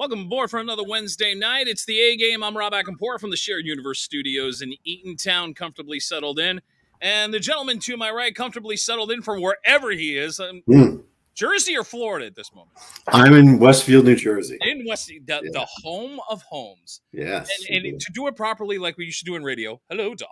Welcome aboard for another Wednesday night. It's the A Game. I'm Rob Akampor from the Shared Universe Studios in Eatontown, comfortably settled in. And the gentleman to my right, comfortably settled in from wherever he is. Jersey or Florida at this moment? I'm in Westfield, New Jersey. In the home of homes. Yes. And to do it properly like we used to do in radio, hello, Don.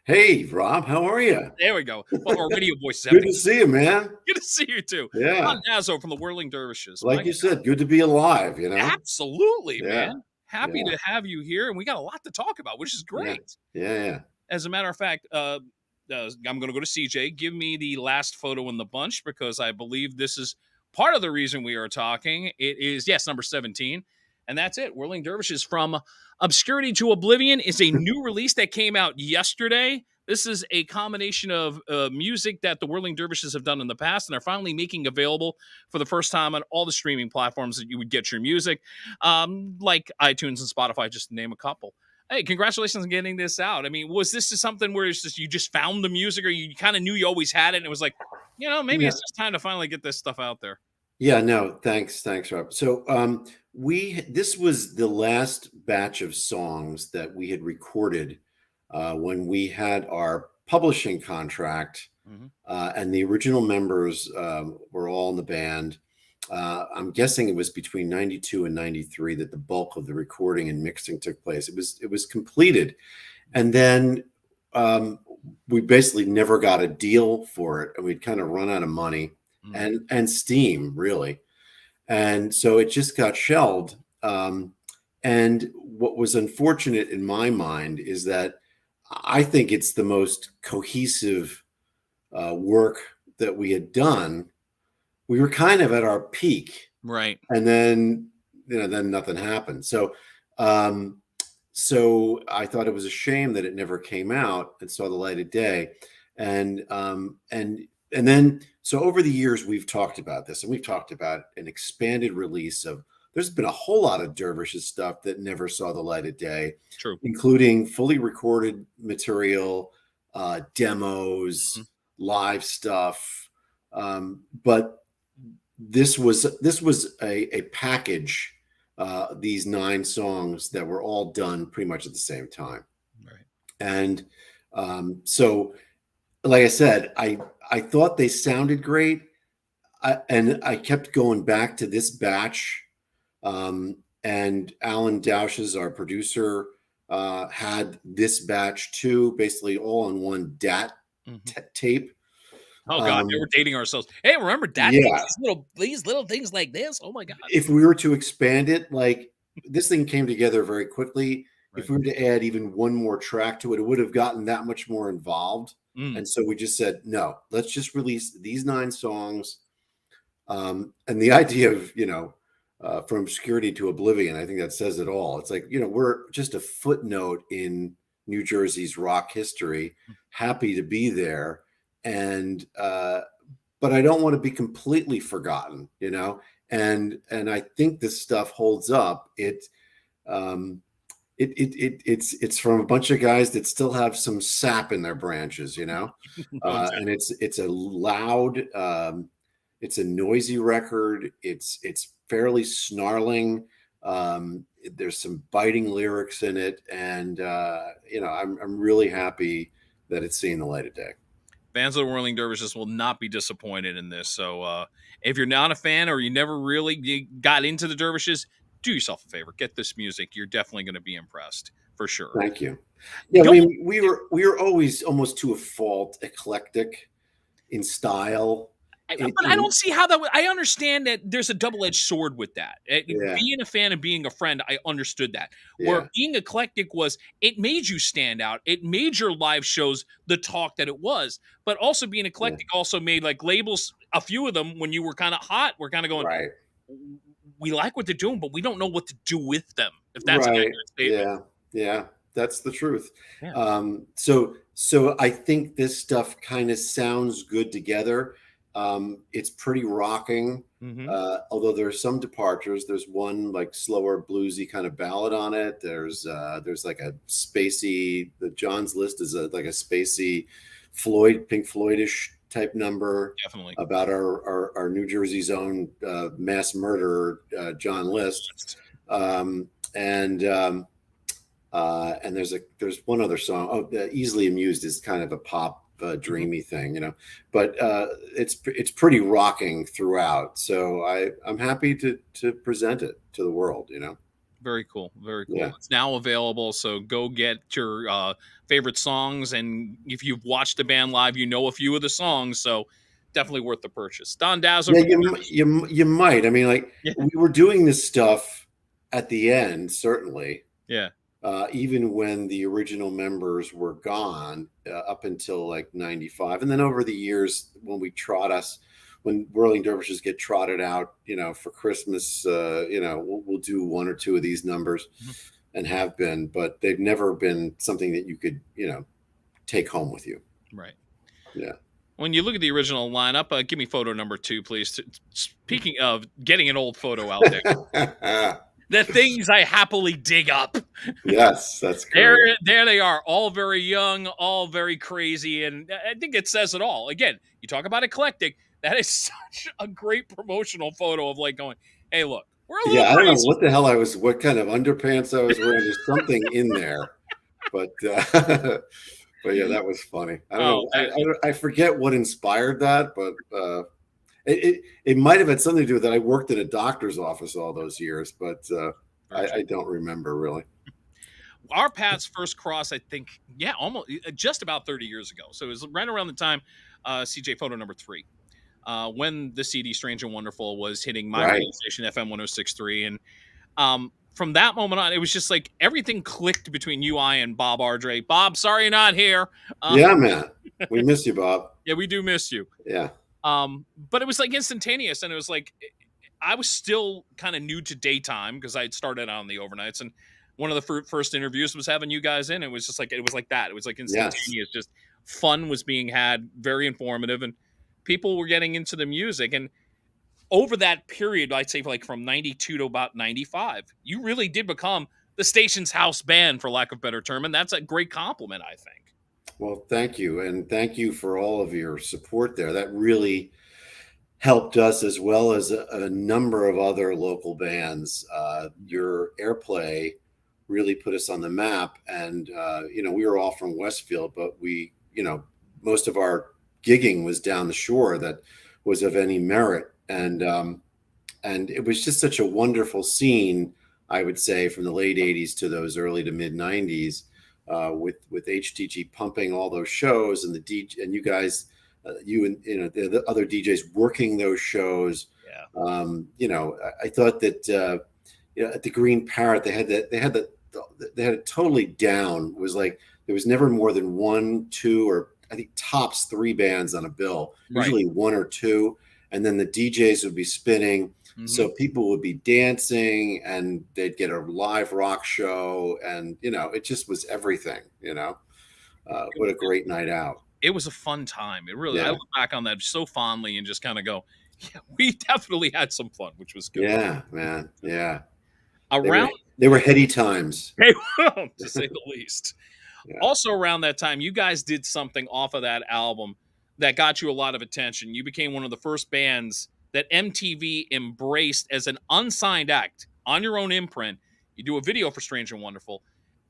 Hey, Rob, how are you? There we go. Well, our radio voices. Good to see you, man. Good to see you, too. Yeah. Don Dazzo from the Whirling Dervishes. Like you said, good to be alive, you know? Absolutely, man. Happy to have you here, and we got a lot to talk about, which is great. Yeah. As a matter of fact, I'm going to go to CJ. Give me the last photo in the bunch, because I believe this is part of the reason we are talking. It is, yes, number 17, and that's it. Whirling Dervishes from Obscurity to Oblivion is a new release that came out yesterday. This is a combination of music that the Whirling Dervishes have done in the past, and they're finally making available for the first time on all the streaming platforms that you would get your music, like iTunes and Spotify, just to name a couple. Hey, congratulations on getting this out. I mean, was this something where it's just you just found the music, or you kind of knew you always had it, and it was like, maybe it's just time to finally get this stuff out there? Yeah, no, thanks, Rob. So this was the last batch of songs that we had recorded when we had our publishing contract, and the original members were all in the band. I'm guessing it was between 92 and 93 that the bulk of the recording and mixing took place. It was completed. And then we basically never got a deal for it, and we'd kind of run out of money and steam, really. And so it just got shelved. And what was unfortunate in my mind is that I think it's the most cohesive work that we had done. We were kind of at our peak, right? And then nothing happened. So I thought it was a shame that it never came out and saw the light of day. And then over the years we've talked about this, and we've talked about an expanded release of. There's been a whole lot of Dervishes stuff that never saw the light of day, true, including fully recorded material, demos, live stuff. But this was a package. These 9 songs that were all done pretty much at the same time, right? And so, like I said, I thought they sounded great, and I kept going back to this batch. And Alan Douches, our producer, had this batch too, basically all on one DAT tape. Oh God, we were dating ourselves. Hey, remember DAT? Yeah. These little things like this. Oh my God! If we were to expand it, like this thing came together very quickly. Right. If we were to add even one more track to it, it would have gotten that much more involved. And so we just said, no, let's just release these 9 songs. And the idea of, from obscurity to oblivion, I think that says it all. It's like, we're just a footnote in New Jersey's rock history, happy to be there. And, but I don't want to be completely forgotten, and I think this stuff holds up. It's from a bunch of guys that still have some sap in their branches, and it's a loud, it's a noisy record. It's fairly snarling. There's some biting lyrics in it, and I'm really happy that it's seeing the light of day. Fans of the Whirling Dervishes will not be disappointed in this. So if you're not a fan, or you never really got into the Dervishes, do yourself a favor, get this music. You're definitely going to be impressed, for sure. Thank you. Yeah, we were always almost to a fault eclectic in style. But I don't see how that would. I understand that there's a double-edged sword with that. Being a fan and being a friend, I understood that. Where being eclectic it made you stand out. It made your live shows the talk that it was. But also being eclectic also made like labels, a few of them, when you were kind of hot, were kind of going, right. We like what they're doing, but we don't know what to do with them. If that's an accurate statement. Yeah, that's the truth. Yeah. So I think this stuff kind of sounds good together. It's pretty rocking, although there are some departures. There's one like slower bluesy kind of ballad on it. There's like a spacey. The John's List is like a spacey Pink Floydish type number Definitely. about our New Jersey's own mass murderer, John List. Um, and and there's one other song. Oh, Easily Amused is kind of a pop Mhm. dreamy thing, but it's pretty rocking throughout. So I'm happy to present it to the world. Very cool. Very cool. Yeah. It's now available, so go get your favorite songs. And if you've watched the band live, you know a few of the songs, so definitely worth the purchase. Don Dazzo Yeah, from you might. I mean, like, yeah, we were doing this stuff at the end, certainly, yeah, even when the original members were gone, up until like '95, and then over the years when Whirling Dervishes get trotted out, for Christmas, we'll do one or two of these numbers, mhm, and have been, but they've never been something that you could, take home with you. right. Yeah. When you look at the original lineup, give me photo number 2, please. Speaking of getting an old photo out there, the things I happily dig up. Yes, that's There, great. there they are, all very young, all very crazy, and I think it says it all. Again, you talk about eclectic. That is such a great promotional photo of like going, "Hey, look, we're a little Yeah, I don't know crazy." what kind of underpants I was wearing. There's something in there, but but yeah, that was funny. I don't Oh, know. I forget what inspired that, but it might have had something to do with that. I worked at a doctor's office all those years, but very true. I don't remember really. Our paths first crossed, I think, yeah, almost just about 30 years ago. So it was right around the time, CJ photo number 3, when the CD Strange and Wonderful was hitting my Right. radio station, FM 106.3. And from that moment on, it was just like everything clicked between you, I, and Bob Ardrey. Bob, sorry you're not here. Yeah, man. We miss you, Bob. Yeah, we do miss you. Yeah. But it was like instantaneous, and it was like I was still kind of new to daytime because I had started on the overnights, and one of the first interviews was having you guys in. It was just like it was like that. It was like Yes. instantaneous. Just fun was being had, very informative, and people were getting into the music. And over that period, I'd say like from '92 to about '95, you really did become the station's house band, for lack of a better term, and that's a great compliment, I think. Well, thank you, and thank you for all of your support there. That really helped us, as well as a number of other local bands. Your airplay really put us on the map, and we were all from Westfield, but most of our gigging was down the shore that was of any merit, and it was just such a wonderful scene. I would say from the late '80s to those early to mid '90s, with HTG pumping all those shows, and the DJ and you guys, you and the other DJs working those shows. Yeah. I thought that at the Green Parrot they had it totally down. It was like there was never more than one, two, or I think tops three bands on a bill. Right. Usually one or two, and then the DJs would be spinning. Hmm. So people would be dancing, and they'd get a live rock show, and it just was everything. What a great night out. It was a fun time. It really, I Yeah, look back on that so fondly and just kind of go, yeah, we definitely had some fun, which was good. yeah, man, yeah. They were Around, they were heady times. to say the least. Yeah, Also, around that time, you guys did something off of that album that got you a lot of attention. You became one of the first bands that MTV embraced as an unsigned act on your own imprint. You do a video for Strange and Wonderful,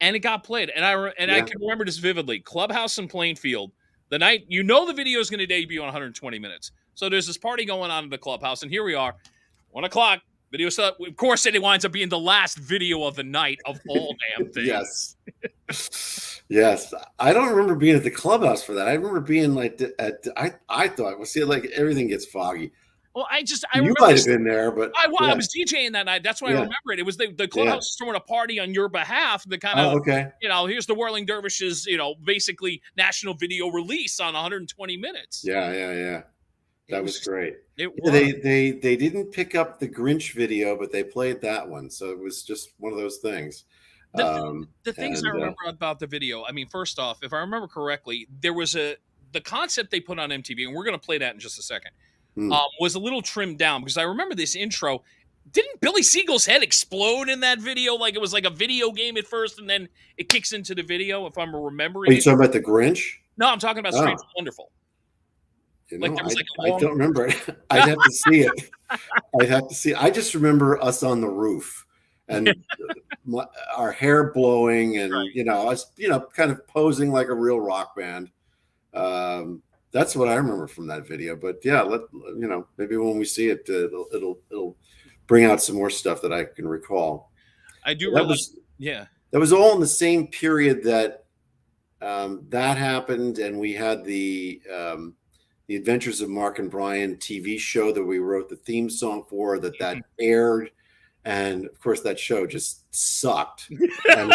and it got played. And I yeah. can remember this vividly. Clubhouse in Plainfield, the night the video is going to debut on 120 minutes. So there's this party going on in the clubhouse, and here we are, 1 o'clock. Video stuff. Of course, it winds up being the last video of the night of all damn things. Yes. Yes. I don't remember being at the clubhouse for that. I remember being like I thought, well, see, like, everything gets foggy. Well, I You remember might have this. been there, but I yeah, was DJing that night. That's why I yeah, remember it. It was the clubhouse yeah. was throwing a party on your behalf. The kind of Oh, okay. here's the Whirling Dervishes, basically national video release on 120 minutes. Yeah, yeah, yeah. It That was was. great. It Yeah, was. they didn't pick up the Grinch video, but they played that one. So it was just one of those things. the th- the things I And remember about the video. I mean, first off, if I remember correctly, there was the concept they put on MTV, and we're going to play that in just a second. hmm. Was a little trimmed down because I remember this intro. Didn't Billy Siegel's head explode in that video? Like it was like a video game at first, and then it kicks into the video. If I'm Are remembering you it. talking about the Grinch? No, I'm talking about Strange Oh, and Wonderful. You Like know, there was like a I long. don't remember it. I'd have to see it. I'd have to see. I just remember us on the roof and my, our hair blowing, and us, kind of posing like a real rock band. That's what I remember from that video. But yeah, maybe when we see it, it'll bring out some more stuff that I can recall. I do That realize. was Yeah. that was all in the same period that that happened, and we had the Adventures of Mark and Brian TV show that we wrote the theme song for, that aired, and of course that show just sucked, and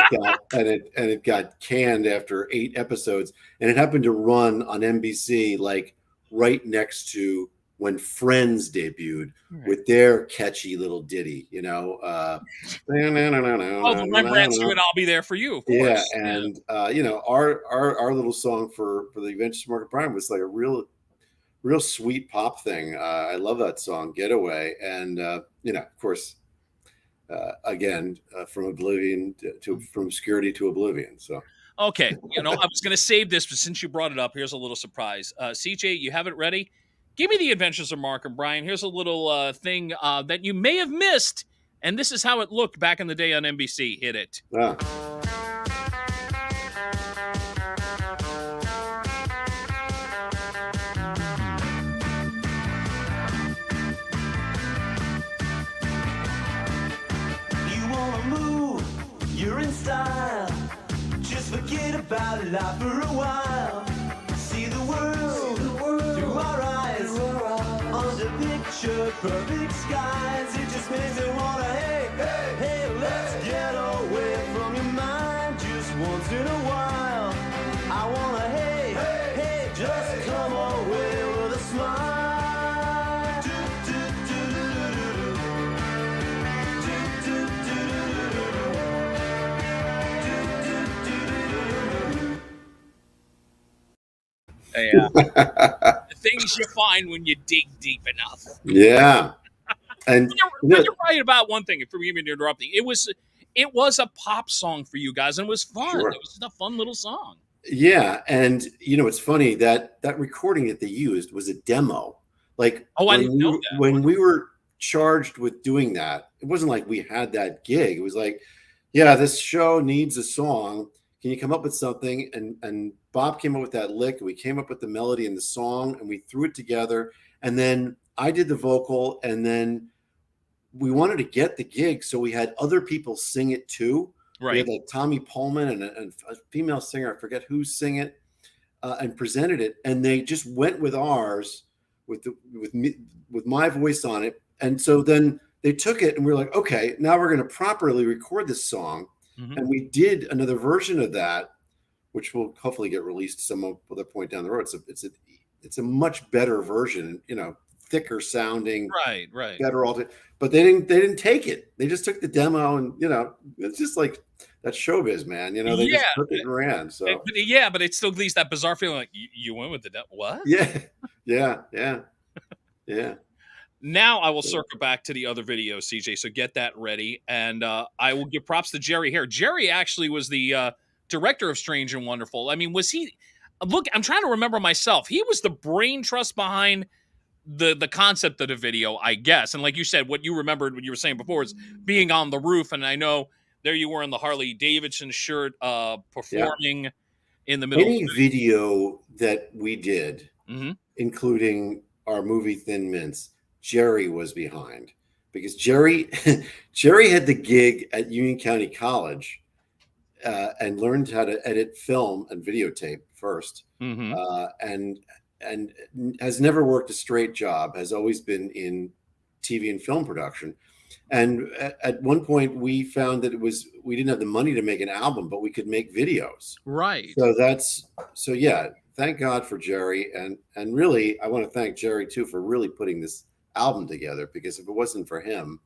it got canned after 8 episodes, and it happened to run on NBC like right next to when Friends debuted with their catchy little ditty, Oh, the Rembrandt's doing "I'll Be There for You," of yeah, course. Yeah. and our little song for the Adventures of Mark and Brian was like a real sweet pop thing. I love that song, Getaway. And, of course, again, from oblivion from obscurity to oblivion. So, Okay, I was going to save this, but since you brought it up, here's a little surprise. CJ, you have it ready? Give me the Adventures of Mark and Brian. Here's a little thing that you may have missed, and this is how it looked back in the day on NBC. Hit it. ah. You wanna move, you're in style. Just forget about life for a while. See the world through our eyes. Under picture perfect skies. It just makes me wanna, hey, let's get away from your mind just once in a while. I wanna, hey, just come away with a smile. Yeah. The things you find when you dig deep enough. Yeah. And But you're right about one thing. Forgive me for interrupting. It was a pop song for you guys, and it was fun. Sure. It was just a fun little song. Yeah, and it's funny that recording that they used was a demo. Like I didn't know that. when we were charged with doing that, it wasn't like we had that gig. It was like, yeah, this show needs a song. Can you come up with something? And Bob came up with that lick. And we came up with the melody and the song, and we threw it together. And then I did the vocal, and then we wanted to get the gig, so we had other people sing it too. Right. We had like Tommy Pullman and a female singer, I forget who sang it, and presented it, and they just went with ours, with my voice on it. And so then they took it, and we were like, okay, now we're going to properly record this song. Mm-hmm. And we did another version of that, which will hopefully get released some other point down the road. It's a much better version, thicker sounding, right, better all. But they didn't take it. They just took the demo, and it's just like that showbiz, man. They just took it and ran. So but it still leaves that bizarre feeling like you went with the demo. What? Yeah. Now I will circle back to the other video, CJ. So get that ready, and I will give props to Jerry Heer. Jerry actually was the director of Strange and Wonderful. I mean, was he? Look, I'm trying to remember myself. He was the brain trust behind the concept of the video, I guess. And like you said, what you remembered, what you were saying before, is being on the roof. And I know there you were in the Harley Davidson shirt, performing in the middle. Any video that we did, mm-hmm. including our movie Thin Mints, Jerry was behind, because Jerry had the gig at Union County College and learned how to edit film and videotape first, mm-hmm. And has never worked a straight job, has always been in TV and film production. And at one point we found that we didn't have the money to make an album, but we could make videos. Right. So yeah, thank God for Jerry. And really, I want to thank Jerry too for really putting this album together, because if it wasn't for him,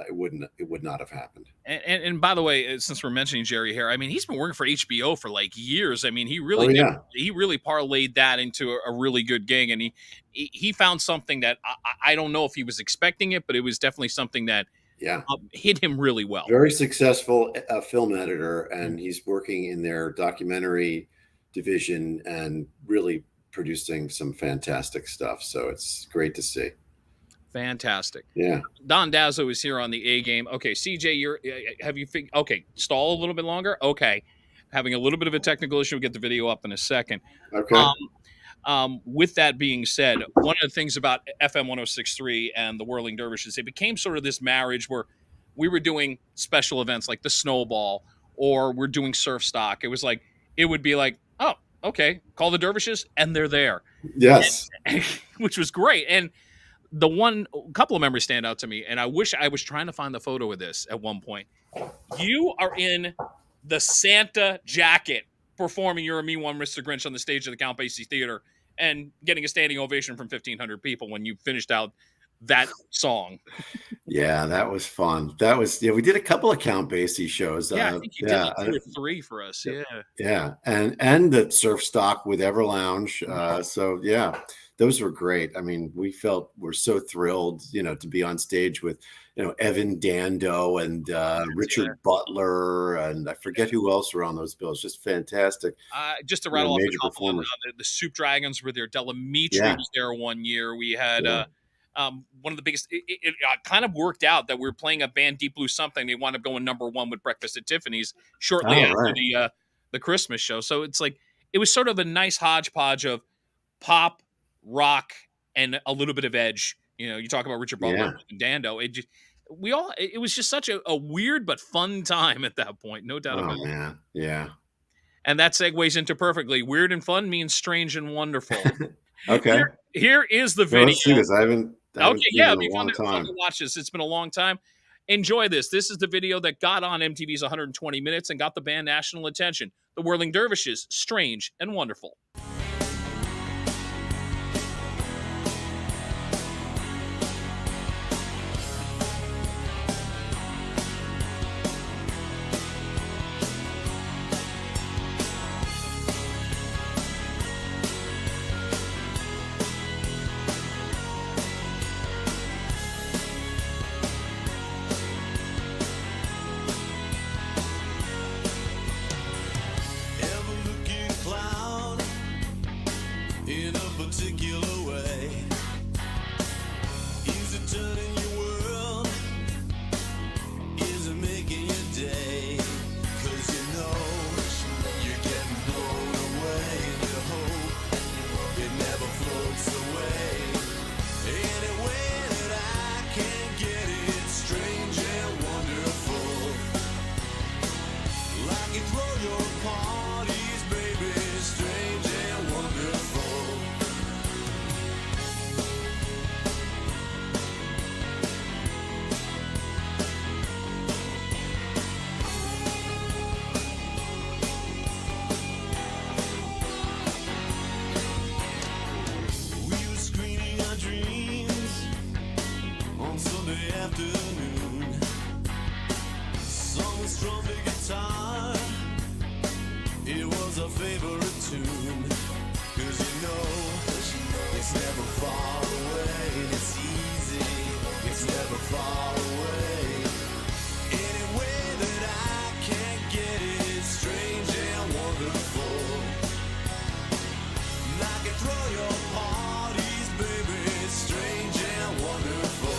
it would not have happened. And by the way, since we're mentioning Jerry Heer, I mean, he's been working for HBO for like years. I mean, he really parlayed that into a really good gig, and he found something that I don't know if he was expecting it, but it was definitely something that hit him really well. Very successful film editor, and he's working in their documentary division, and really producing some fantastic stuff. So it's great to see. Fantastic. Yeah. Don Dazzo is here on the A game. Okay, CJ, okay, stall a little bit longer. Okay, having a little bit of a technical issue. We'll get the video up in a second. Okay. With that being said, one of the things about FM 106.3 and the Whirling Dervishes, it became sort of this marriage where we were doing special events like the Snowball, or we're doing Surf Stock. It was like, it would be like, oh, okay, call the Dervishes, and they're there. Yes. Which was great. And a couple of memories stand out to me, and I wish I was trying to find the photo of this at one point. You are in the Santa jacket performing You're a Me One, Mr. Grinch on the stage of the Count Basie Theater and getting a standing ovation from 1,500 people when you finished out that song. Yeah, that was fun. We did a couple of Count Basie shows. Yeah, I think you did like 2 or 3 for us. Yeah. Yeah. And the Surf Stock with Ever Lounge. So yeah, those were great. I mean, we're so thrilled, to be on stage with, Evan Dando and Richard Butler, and I forget who else were on those bills. Just fantastic. Just to rattle off major a couple, performers. The Soup Dragons were there. Delamitri was there one year. We had one of the biggest. It kind of worked out that we were playing a band, Deep Blue Something. They wound up going #1 with Breakfast at Tiffany's shortly after the Christmas show. So it's like it was sort of a nice hodgepodge of pop, rock, and a little bit of edge. You talk about Richard Butler and Dando. It was just such a weird but fun time at that point, no doubt about it. Oh man, yeah. And that segues into perfectly. Weird and fun means strange and wonderful. Okay. Here is the video. Let's see this. I haven't Okay, yeah, it'd be fun to watch this. It's been a long time. Enjoy this. This is the video that got on MTV's 120 Minutes and got the band national attention. The Whirling Dervishes, Strange and Wonderful. In a particular way, is it turning your world? Is it making your day? 'Cause you're getting blown away, and you hope it never floats away. Any way that I can get it, strange and wonderful. Like you throw your parties, baby, strange and wonderful. Sunday afternoon, song strummed the guitar. It was a favorite tune, 'cause it's never far away, and it's easy, it's never far away. Any way that I can get it, strange and wonderful. Like you throw your parties, baby, strange and wonderful.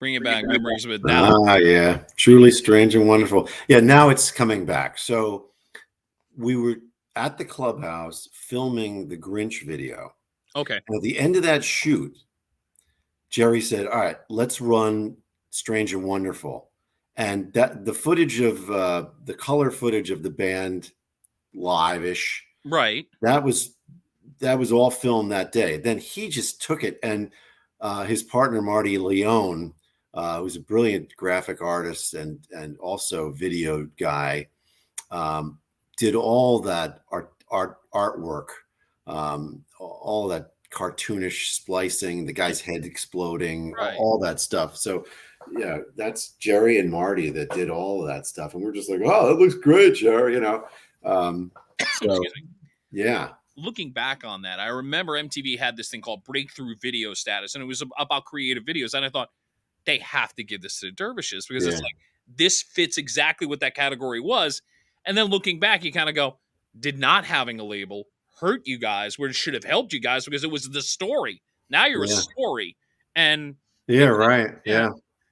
bringing back memories of it now. Yeah, truly strange and wonderful. Yeah, now it's coming back. So we were at the clubhouse filming the Grinch video. Okay. And at the end of that shoot, Jerry said, "All right, let's run Strange and Wonderful." And that the footage of the color footage of the band live-ish, Right. that was all filmed that day. Then he just took it, and his partner Marty Leone, who's a brilliant graphic artist and also video guy, did all that artwork, all that cartoonish splicing, the guy's head exploding, Right. all that stuff. So yeah, that's Jerry and Marty that did all of that stuff, and we're just like, oh, that looks great, Jerry, you know. So Excuse me. yeah, Looking back on that, I remember MTV had this thing called breakthrough video status, and it was about creative videos. And I thought they have to give this to the Dervishes because it's Yeah. like this fits exactly what that category was. And then looking back, you kind of go, did not having a label hurt you guys where it should have helped you guys because it was the story. Now you're a Yeah. story. And yeah, right, yeah.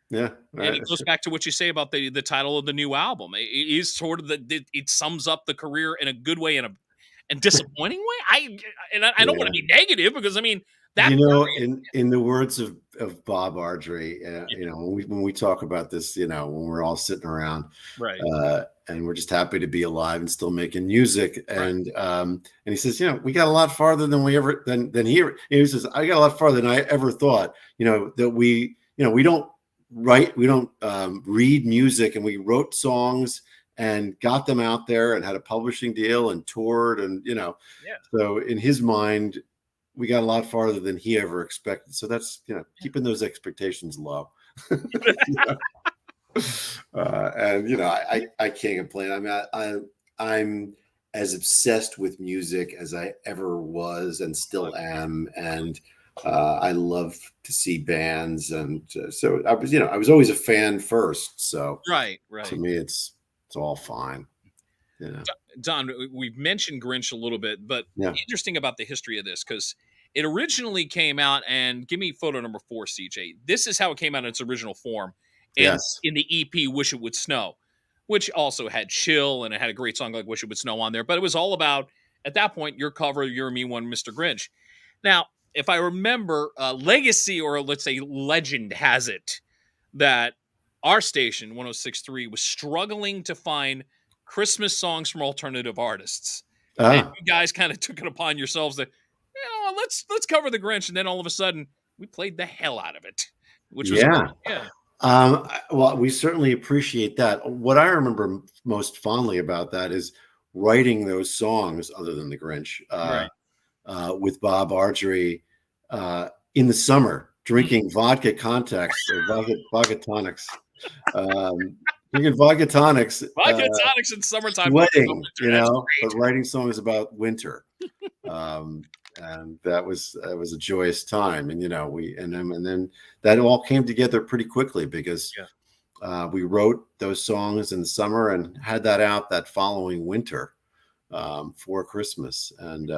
yeah, and right. it goes back to what you say about the title of the new album. It is sort of it sums up the career in a good way and a disappointing way. I don't want to be negative because I mean that You know, in the words of Bob Ardrey, Yeah. you know, when we talk about this, you know, when we're all sitting around, right. and we're just happy to be alive and still making music, Right. and he says, you know, we got a lot farther than we ever than here. He says, I got a lot farther than I ever thought. You know that we don't write, we don't read music, and we wrote songs and got them out there and had a publishing deal and toured, and you know, Yeah. so in his mind, we got a lot farther than he ever expected. So that's, you know, keeping those expectations low. You know? And you know, I can't complain. I mean, I'm as obsessed with music as I ever was and still am, and I love to see bands, and so I was, you know, I was always a fan first. So Right. to me, it's all fine. You know. Don, we've mentioned Grinch a little bit, but Yeah. interesting about the history of this because it originally came out, and give me photo number 4, CJ. This is how it came out in its original form. And Yes. in the EP, Wish It Would Snow, which also had Chill and it had a great song like Wish It Would Snow on there. But it was all about, at that point, your cover, You're Me One, Mr. Grinch. Now, if I remember, legacy or let's say legend has it that our station, 106.3, was struggling to find Christmas songs from alternative artists. And you guys kind of took it upon yourselves that, you know, let's cover the Grinch. And then all of a sudden, we played the hell out of it, which was Yeah. yeah. Well, we certainly appreciate that. What I remember most fondly about that is writing those songs, other than the Grinch, Right. with Bob Ardrey in the summer, drinking vodka contacts or vodka tonics, drinking vodka tonics, Vodka tonics in summertime. sweating, you That's know, great. but writing songs about winter. And that was a joyous time, and you know, and then that all came together pretty quickly because we wrote those songs in the summer and had that out that following winter for Christmas, and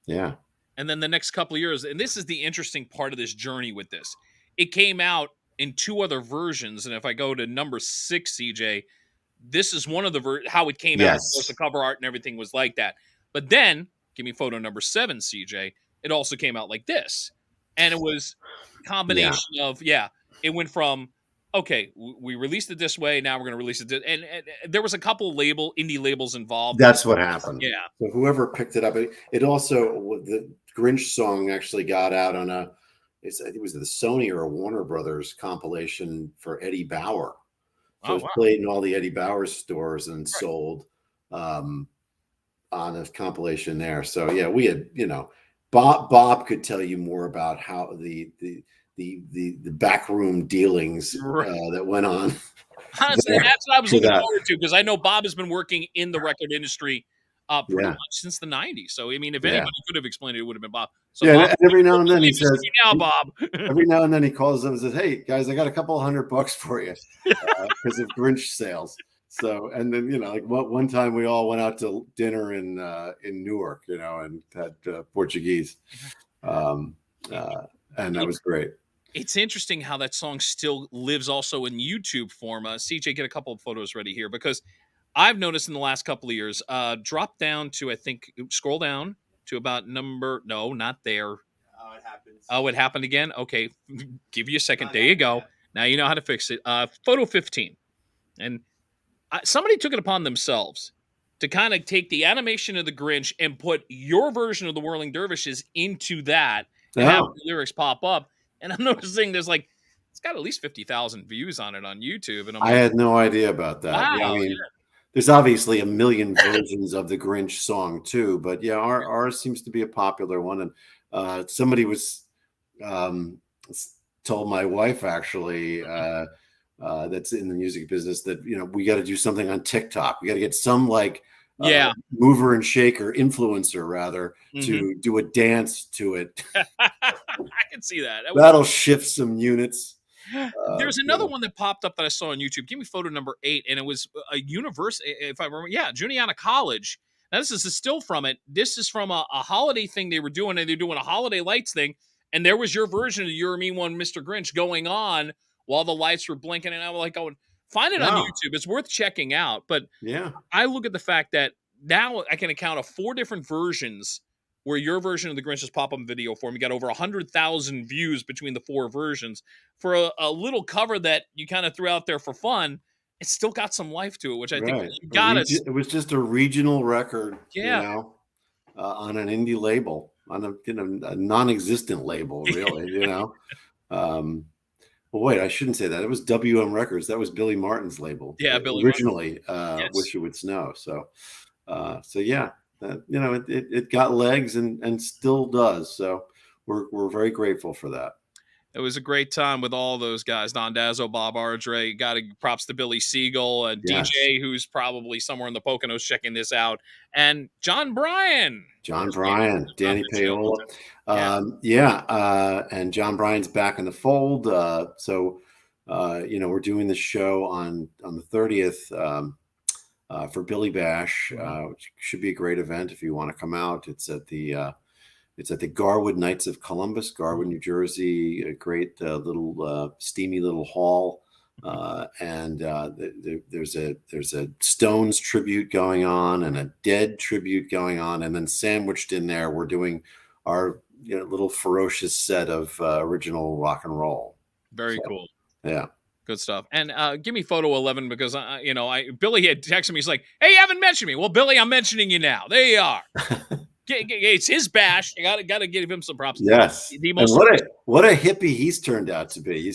yeah. And then the next couple of years, and this is the interesting part of this journey with this. It came out in 2 other versions, and if I go to number 6, CJ, this is one of the how it came out. Of course, the cover art and everything was like that. But then, give me photo number 7, CJ. It also came out like this, and it was a combination of it went from okay, we released it this way. Now we're going to release it, and there was a couple indie labels involved. That's what happened. Yeah. So whoever picked it up, it also, the Grinch song actually got out on I think it was the Sony or a Warner Brothers compilation for Eddie Bauer. So it was played in all the Eddie Bauer stores and sold on a compilation there. So yeah, we had, you know, Bob could tell you more about how the backroom dealings that went on. Honestly, that's what I was looking forward to because I know Bob has been working in the record industry pretty much since the 90s. So, I mean, if anybody could have explained it, it would have been Bob. So yeah, Bob, and every now and then he says, now, Bob. every now and then he calls them and says, hey, guys, I got a couple $100 for you because of Grinch sales. So, and then, you know, like one time we all went out to dinner in Newark, you know, and had Portuguese. And that was great. It's interesting how that song still lives also in YouTube form. CJ, get a couple of photos ready here because I've noticed in the last couple of years, drop down to, I think, scroll down to about number, no, not there. Oh, it happens. Oh, it happened again? Okay. Give you a second. There you go. Now you know how to fix it. Photo 15. And somebody took it upon themselves to kind of take the animation of the Grinch and put your version of the Whirling Dervishes into that and have Oh, the lyrics pop up. And I'm noticing there's like, it's got at least 50,000 views on it on YouTube. And I'm I like, had no idea about that. Yeah, I wow. mean, there's obviously a million versions of the Grinch song too, but yeah, ours seems to be a popular one. And somebody was um, told my wife actually that's in the music business that we got to do something on TikTok. We got to get some like Yeah. mover and shaker influencer rather Mhm. to do a dance to it. I can see that. That'll shift some units. There's another yeah. one that popped up that I saw on YouTube. Give me photo number 8, and it was a university, if I remember. Yeah, Juniata College. Now this is a still from it. This is from a holiday thing they were doing, and they're doing a holiday lights thing. And there was your version of "You're a Mean One, Mr. Grinch" going on while the lights were blinking, and I was like, "Going, find it on No. YouTube. It's worth checking out." But Yeah. I look at the fact that now I can account of 4 different versions where your version of the Grinch's pop-up video form. You got over 100,000 views between the 4 versions for a little cover that you kind of threw out there for fun. It's still got some life to it, which I think Right. you got us. It was just a regional record, Yeah. on an indie label, on a non-existent label, really, Well, wait, I shouldn't say that. It was WM Records. That was Billy Martin's label. Yeah, Billy originally. Yes. Wish It Would Snow. So yeah, it got legs and still does. So we're very grateful for that. It was a great time with all those guys. Don Dazzo, Bob Ardrey. Got to props to Billy Siegel and Yes. DJ, who's probably somewhere in the Poconos checking this out, and John Bryan. Danny Paola. And John Bryan's back in the fold. So we're doing the show on the 30th for Billy Bash, which should be a great event if you want to come out. It's at the Garwood Knights of Columbus, Garwood, New Jersey. A great little steamy little hall. And there's a Stones tribute going on and a Dead tribute going on, and then sandwiched in there we're doing our little ferocious set of original rock and roll. Very cool. Yeah, good stuff. And give me photo 11 because Billy had texted me. He's like, "Hey, you haven't mentioned me." Well, Billy, I'm mentioning you now. There you are. It's his bash. You gotta give him some props. Yes. And what a hippie he's turned out to be. You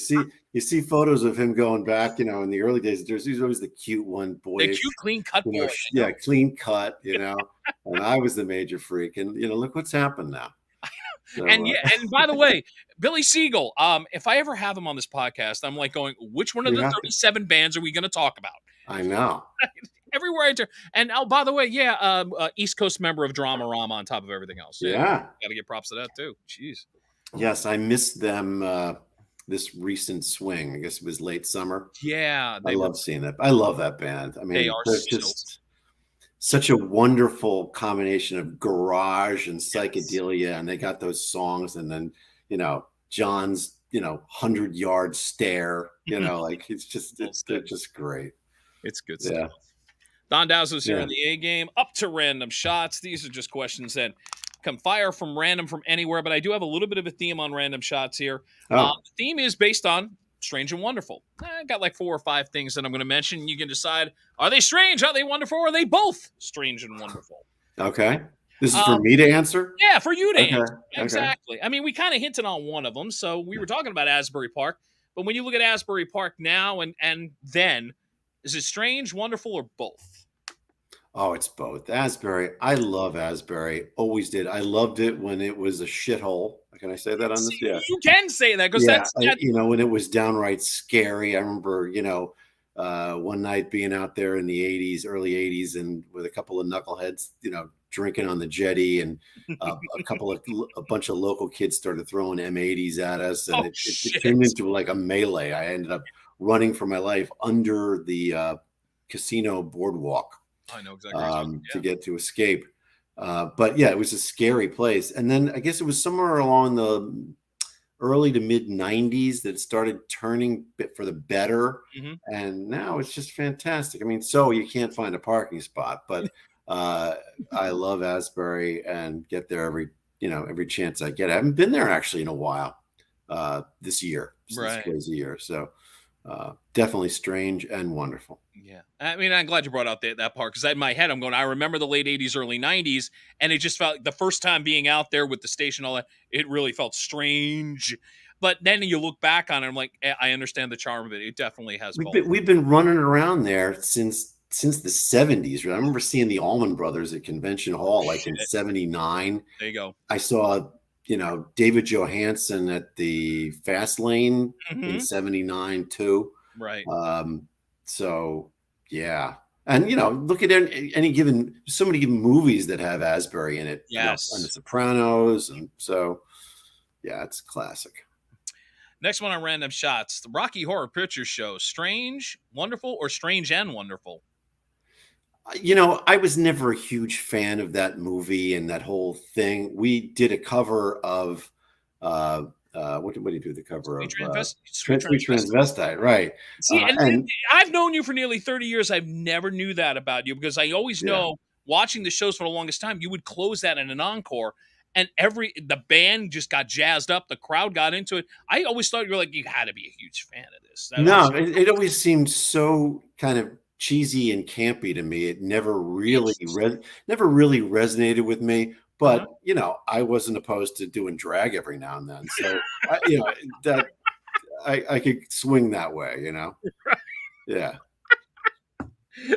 see photos of him going back, in the early days. He's always the cute one, boy. The cute, clean cut boy. Yeah, clean cut, and I was the major freak. And look what's happened now. So, and by the way, Billy Siegel, if I ever have him on this podcast, I'm like going, which one of the 37 bands are we going to talk about? I know. Everywhere I turn. And by the way, East Coast member of Dramarama on top of everything else. Yeah. Got to give props to that too. Jeez. Yes, I missed them this recent swing. I guess it was late summer. Yeah. I love seeing that. I love that band. I mean, they are just such a wonderful combination of garage and psychedelia, and they got those songs, and then John's 100-yard stare. Like they're just great. It's good stuff. Don Dazzo's here in the A game. Up to random shots. These are just questions that come fire from random from anywhere, but I do have a little bit of a theme on random shots here. The theme is based on Strange and Wonderful. I got like 4 or 5 things that I'm going to mention. You can decide, are they strange? Are they wonderful? Or are they both strange and wonderful? Okay. This is for me to answer? Yeah, for you to answer. Okay. Exactly. I mean, we kind of hinted on one of them. So we were talking about Asbury Park. But when you look at Asbury Park now and then, is it strange, wonderful, or both? Oh, it's both. Asbury. I love Asbury. Always did. I loved it when it was a shithole. Can I say that on this? Yeah. You can say that because that's when it was downright scary. I remember, one night being out there in the 80s, early 80s, and with a couple of knuckleheads, drinking on the jetty, and a bunch of local kids started throwing M80s at us, and it turned into like a melee. I ended up running for my life under the casino boardwalk. I know exactly. To escape. But yeah, it was a scary place. And then I guess it was somewhere along early to mid 90s that started turning for the better. Mm-hmm. And now it's just fantastic. I mean, so you can't find a parking spot, but I love Asbury and get there every chance I get. I haven't been there actually in a while this year, this crazy year. So definitely strange and wonderful. Yeah. I mean, I'm glad you brought out that part, because in my head, I'm going, I remember the late 80s, early 90s, and it just felt like the first time being out there with the station, all that, it really felt strange. But then you look back on it, I'm like, I understand the charm of it. It definitely has both. We've been running around there since the 70s. I remember seeing the Allman Brothers at Convention Hall like in 79. There you go. I saw, David Johansen at the Fast Lane in 79 too. Right. So yeah. And look at so many given movies that have Asbury in it. Yes. And The Sopranos. And so yeah, it's classic. Next one on Random Shots, the Rocky Horror Picture Show. Strange, wonderful, or strange and wonderful? I was never a huge fan of that movie and that whole thing. We did a cover of what do you do the cover of? Sweet Transvestite, right? See, and I've known you for nearly 30 years. I've never knew that about you, because I always know, watching the shows for the longest time, you would close that in an encore, and the band just got jazzed up. The crowd got into it. I always thought you were like, you had to be a huge fan of this. It always seemed so kind of cheesy and campy to me. It never really resonated with me. But I wasn't opposed to doing drag every now and then, so I could swing that way. Yeah.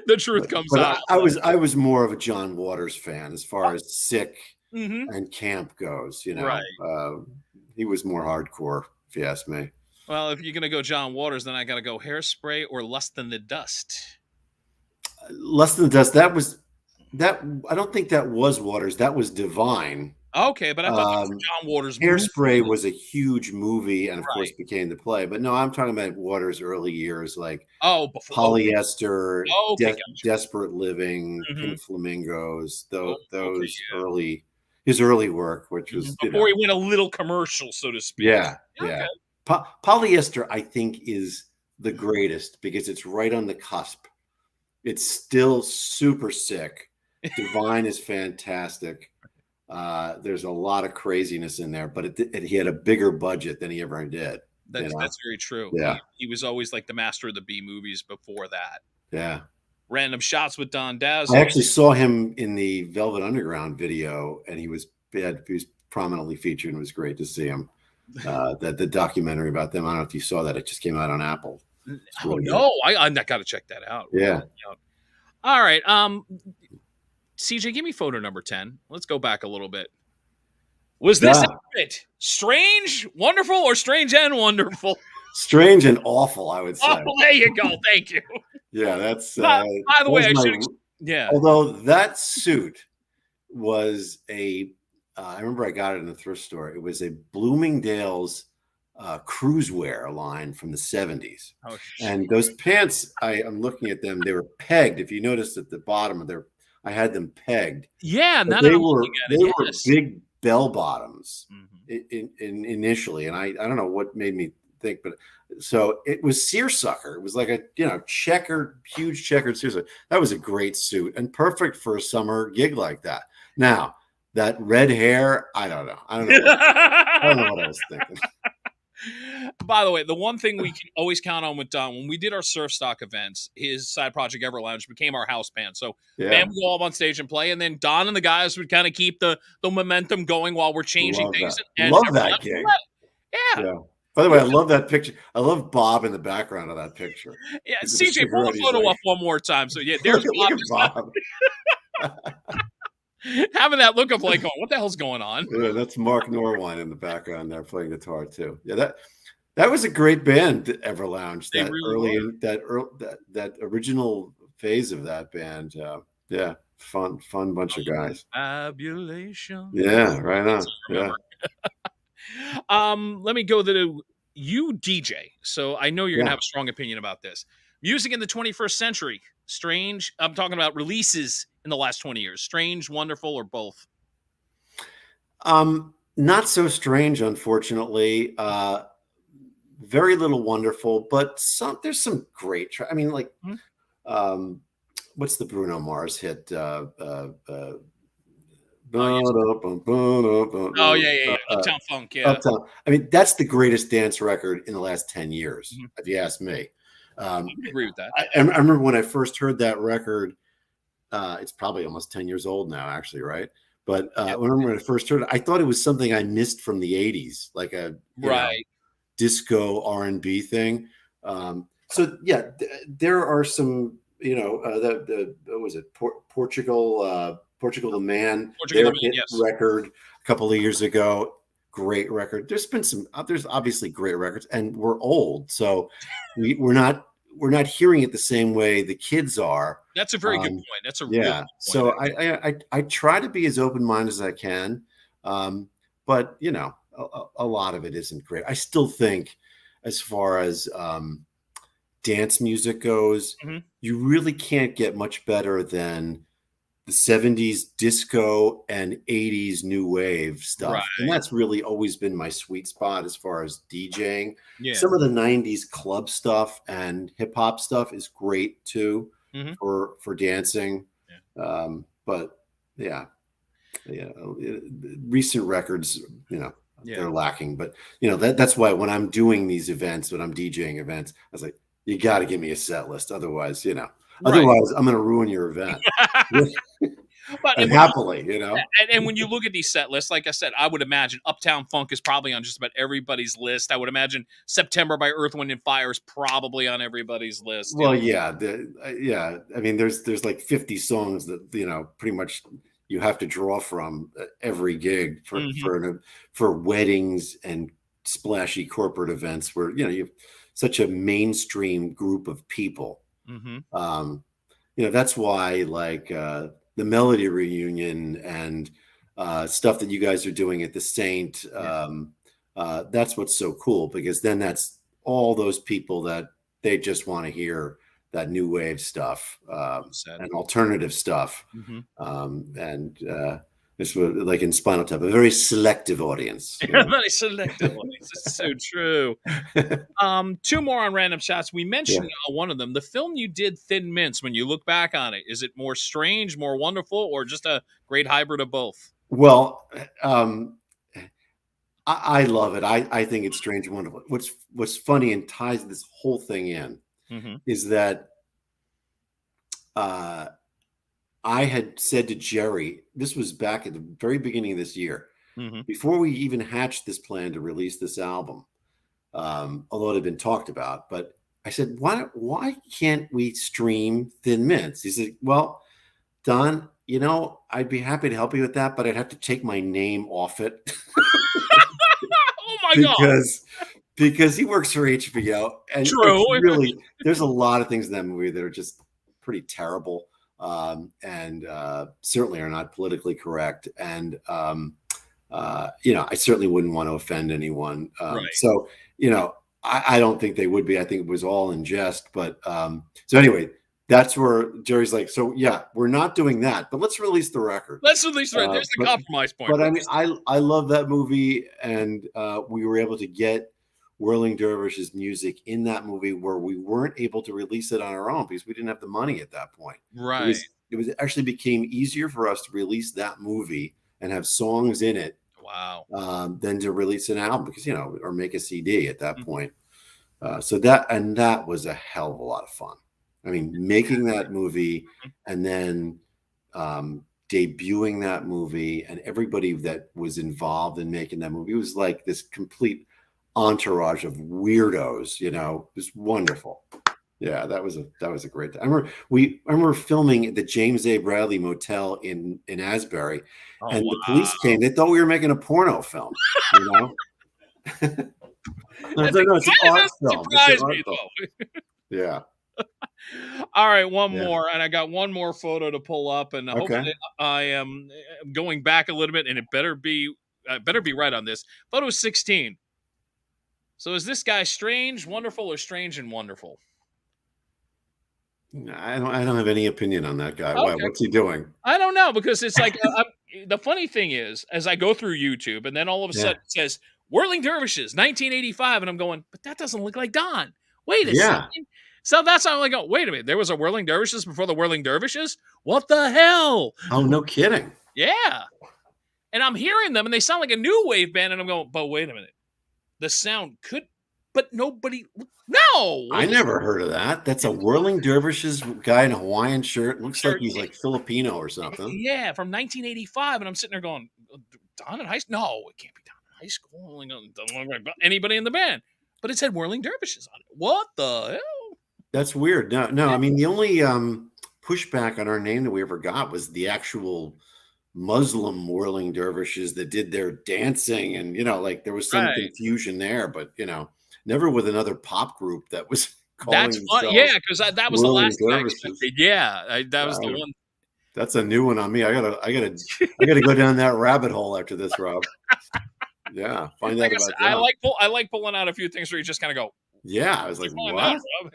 The truth comes out. I was more of a John Waters fan as far as Sick and Camp goes. Right. He was more hardcore, if you ask me. Well, if you're gonna go John Waters, then I gotta go Hairspray or Less Than the Dust. Less Than the Dust. That I don't think that was Waters. That was Divine. Okay, but I thought that was John Waters. Hairspray was a huge movie, and of course became the play. But no, I'm talking about Waters' early years, like Polyester, Desperate Living, Pink Flamingos. His early work, which was before he went a little commercial, so to speak. Yeah. Polyester, I think, is the greatest because it's right on the cusp. It's still super sick. Divine is fantastic. There's a lot of craziness in there, but he had a bigger budget than he ever did. That's very true. Yeah. He was always like the master of the B movies before that. Yeah. Random Shots with Don Dazzo. I actually saw him in the Velvet Underground video, and he was prominently featured, and it was great to see him. The documentary about them. I don't know if you saw that. It just came out on Apple. I got to check that out. Yeah. All right. CJ, give me photo number 10. Let's go back a little bit. Was this it? Strange, wonderful, or strange and wonderful? Strange and awful, I would say. Oh, there you go. Thank you. Yeah, that's. By the way, I should. Yeah. Although that suit was I remember I got it in the thrift store. It was a Bloomingdale's cruisewear line from the 70s. Oh, and those pants, I'm looking at them. They were pegged. If you noticed at the bottom of I had them pegged. Yeah, they were big bell bottoms initially, and I don't know what made me think, but so it was seersucker. It was like a huge checkered seersucker. That was a great suit and perfect for a summer gig like that. Now that red hair, I don't know. I don't know what I was thinking. By the way, the one thing we can always count on with Don, when we did our surf stock events, his side project Ever Lounge became our house band. So band would go up on stage and play, and then Don and the guys would kind of keep the momentum going while we're changing things. Love that gig. Yeah. By the way, I love that picture. I love Bob in the background of that picture. Yeah, CJ, pull the photo up one more time. So yeah, there's Bob. Having that look of like, what the hell's going on? Yeah, that's Mark Norwine in the background there playing guitar too. Yeah, that was a great band, Ever Lounge. That original phase of that band. Yeah, fun bunch of guys. Fabulation. Yeah, right on. Yeah. Let me go to you, DJ. So I know you're gonna have a strong opinion about this. Music in the 21st century. Strange. I'm talking about releases in the last 20 years. Strange, wonderful, or both? Not so strange, unfortunately. Very little wonderful, but there's some great. I mean, like, Mhm. um, what's the Bruno Mars hit? Yes. Oh, yeah, yeah, yeah. Uptown Funk, yeah. Uptown. I mean, that's the greatest dance record in the last 10 years, Mhm. if you ask me. I would agree with that. I remember when I first heard that record. It's probably almost 10 years old now, actually, right? But Yeah. when I first heard it, I thought it was something I missed from the 80s, like a, Right. disco R&B thing. So yeah, there are some, the what was it, Portugal the Man, Portugal the their Man, hit yes. record a couple of years ago. Great record. There's obviously great records, and we're old, so we're not hearing it the same way the kids are. That's a very good Um, point. That's a really yeah, good point. so I try to be as open minded as I can, but a lot of it isn't great. I still think, as far as dance music goes, Mhm. you really can't get much better than the 70s disco and 80s new wave stuff. And Right. that's really always been my sweet spot as far as DJing. Yeah. Some of the 90s club stuff and hip hop stuff is great too Mhm. for dancing. Yeah. But yeah, recent records, Yeah. they're lacking. But that's why when I'm doing these events, when I'm DJing events, I was like, you got to give me a set list. Right. Otherwise, I'm going to ruin your event. But And and when you happily. and when you look at these set lists, like I said, I would imagine Uptown Funk is probably on just about everybody's list. I would imagine September by Earth, Wind and Fire is probably on everybody's list. Well, yeah, yeah. I mean, there's like 50 songs that pretty much you have to draw from every gig Mhm. for weddings and splashy corporate events where you have such a mainstream group of people. Mhm. Um, that's why, like, the Melody reunion and stuff that you guys are doing at the Saint. Yeah. That's what's so cool, because then that's all those people that they just want to hear that new wave stuff, Well said. and alternative stuff. Mhm. And this was like in Spinal Tap, a very selective audience. Very selective audience. It's so true. Two more on random shots. We Yeah. mentioned one of them. The film you did, Thin Mints. When you look back on it, is it more strange, more wonderful, or just a great hybrid of both? Well, I love it. I think it's strange and wonderful. What's funny and ties this whole thing in Mhm. is that uh, I had said to Jerry, this was back at the very beginning of this year, Mhm. before we even hatched this plan to release this album, although it had been talked about. But I said, why can't we stream Thin Mints? He said, well, Don, I'd be happy to help you with that, but I'd have to take my name off it. Oh my god! because he works for HBO, and True. it's really, there's a lot of things in that movie that are just pretty terrible, and certainly are not politically correct, and I certainly wouldn't want to offend anyone. Right. So I don't think they would be. I think it was all in jest. But so anyway, that's where Jerry's like, so yeah, we're not doing that, but let's release the record. Let's at least right. Uh, There's the but compromise point. but I mean, Release I love that movie, and we were able to get Whirling Dervishes music in that movie where we weren't able to release it on our own because we didn't have the money at that point. It right. was it was actually became easier for us to release that movie and have songs in it, Wow. than to release an album, because or make a CD at that Mhm. point. So that was a hell of a lot of fun. I mean, making that movie and then debuting that movie, and everybody that was involved in making that movie, it was like this complete entourage of weirdos. It was wonderful. Yeah, that was a great time. I remember filming at the James A. Bradley Motel in Asbury, Oh and wow. the police came. They thought we were making a porno film. You know, I That was like, no, it's an art doesn't film. It's an surprise art me film. though. Yeah, All right, one yeah. more, and I got one more photo to pull up, and Okay. hopefully I am going back a little bit, and it better be right on this. Photo 16. So is this guy strange, wonderful, or strange and wonderful? I don't have any opinion on that guy. Why? Okay. What's he doing? I don't know because it's like the funny thing is, as I go through YouTube, and then all of a Yeah. sudden it says Whirling Dervishes, 1985, and I'm going, but that doesn't look like Don. Wait a Yeah. second. So that's how I'm like, oh, wait a minute. There was a Whirling Dervishes before the Whirling Dervishes? What the hell? Oh, no kidding. Yeah. And I'm hearing them and they sound like a new wave band, and I'm going, but wait a minute. The sound could, but nobody, no. I never heard of that. That's a Whirling Dervishes guy in a Hawaiian shirt. Looks like he's like Filipino or something. Yeah, from 1985. And I'm sitting there going, Don in high school? No, it can't be Don in high school. Doesn't look like anybody in the band. But it said Whirling Dervishes on it. What the hell? That's weird. No. I mean, the only pushback on our name that we ever got was the actual Muslim Whirling Dervishes that did their dancing, and like there was some Right. confusion there, but never with another pop group that was calling That's fun. themselves Yeah, because that was the Whirling last thing I Dervishes. expected. Yeah, that was the Wow. one. That's a new one on me. I gotta go down that rabbit hole after this, Rob. Yeah, find out Like I about said, that. I like pulling out a few things where you just kind of go, Yeah, I was like, "Find what? out, Rob."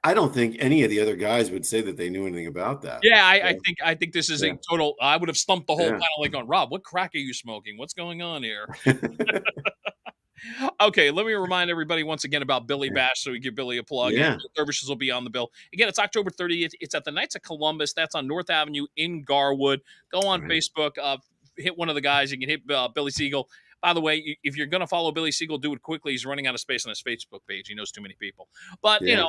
I don't think any of the other guys would say that they knew anything about that. Yeah, So, I think this is yeah. a total. I would have stumped the whole Yeah. panel like on Rob. What crack are you smoking? What's going on here? Okay, let me remind everybody once again about Billy Bash, so we give Billy a plug. Yeah. And Dervishes will be on the bill again. It's October 30th. It's at the Knights of Columbus. That's on North Avenue in Garwood. Go on Right. Facebook. Hit one of the guys. You can hit Billy Siegel. By the way, if you're going to follow Billy Siegel, do it quickly. He's running out of space on his Facebook page. He knows too many people. But Yeah.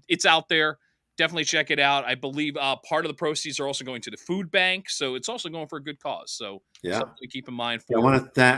it's out there. Definitely check it out. I believe part of the proceeds are also going to the food bank, so it's also going for a good cause. So Yeah. something to keep in mind Yeah, for. I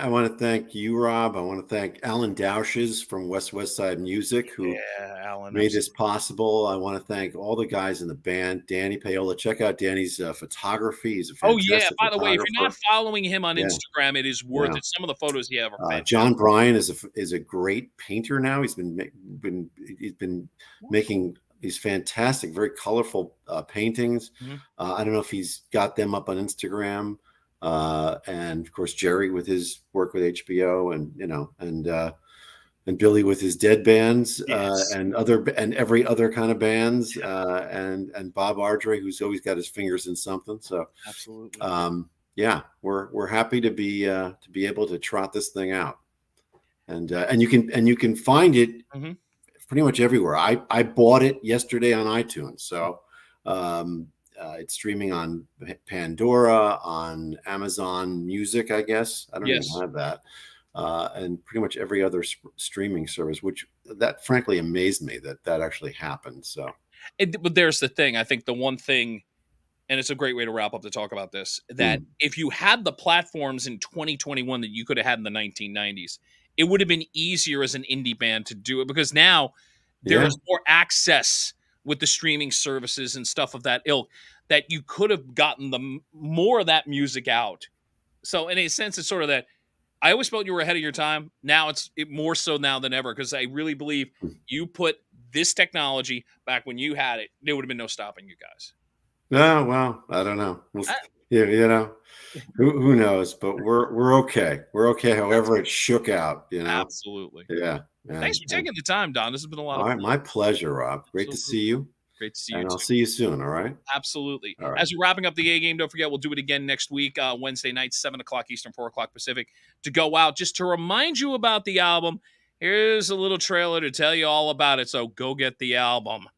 want to thank you, Rob. I want to thank Alan Dowshes from West Side Music, who Alan, made this possible. I want to thank all the guys in the band. Danny Paola. Check out Danny's photography. He's a Oh fantastic yeah! By the way, if you're not photographer. following him on Yeah. Instagram, it is worth Yeah. it. Some of the photos he have are fantastic. John Bryan is a great painter now. He's been making these fantastic, very colorful paintings. Mhm. I don't know if he's got them up on Instagram. And of course, Jerry with his work with HBO, and Billy with his dead bands, Yes. and every other kind of bands, and Bob Ardrey, who's always got his fingers in something. So, Absolutely. yeah, we're happy to be able to trot this thing out, and you can find it Mhm. pretty much everywhere. I bought it yesterday on iTunes, so it's streaming on Pandora, on Amazon Music, I guess. I don't Yes. even have that, and pretty much every other streaming service. Which that frankly amazed me that actually happened. So, But there's the thing. I think the one thing, and it's a great way to wrap up to talk about this, that if you had the platforms in 2021 that you could have had in the 1990s, it would have been easier as an indie band to do it, because now there's more access with the streaming services and stuff of that ilk, that you could have gotten more of that music out. So in a sense, it's sort of that. I always felt you were ahead of your time. Now it's more so now than ever, because I really believe you put this technology back when you had it, there would have been no stopping you guys. no, well, I don't know. Yeah, who knows? But we're okay. We're okay. However, it shook out. Absolutely. Yeah. Thanks for taking the time, Don. This has been a lot of fun. My pleasure, Rob. Great to see you. Great to see you. And I'll see you soon. All right. Absolutely. All right. As we're wrapping up the A game, don't forget we'll do it again next week, Wednesday night, 7:00 Eastern, 4:00 Pacific, to go out. Just to remind you about the album, here's a little trailer to tell you all about it. So go get the album.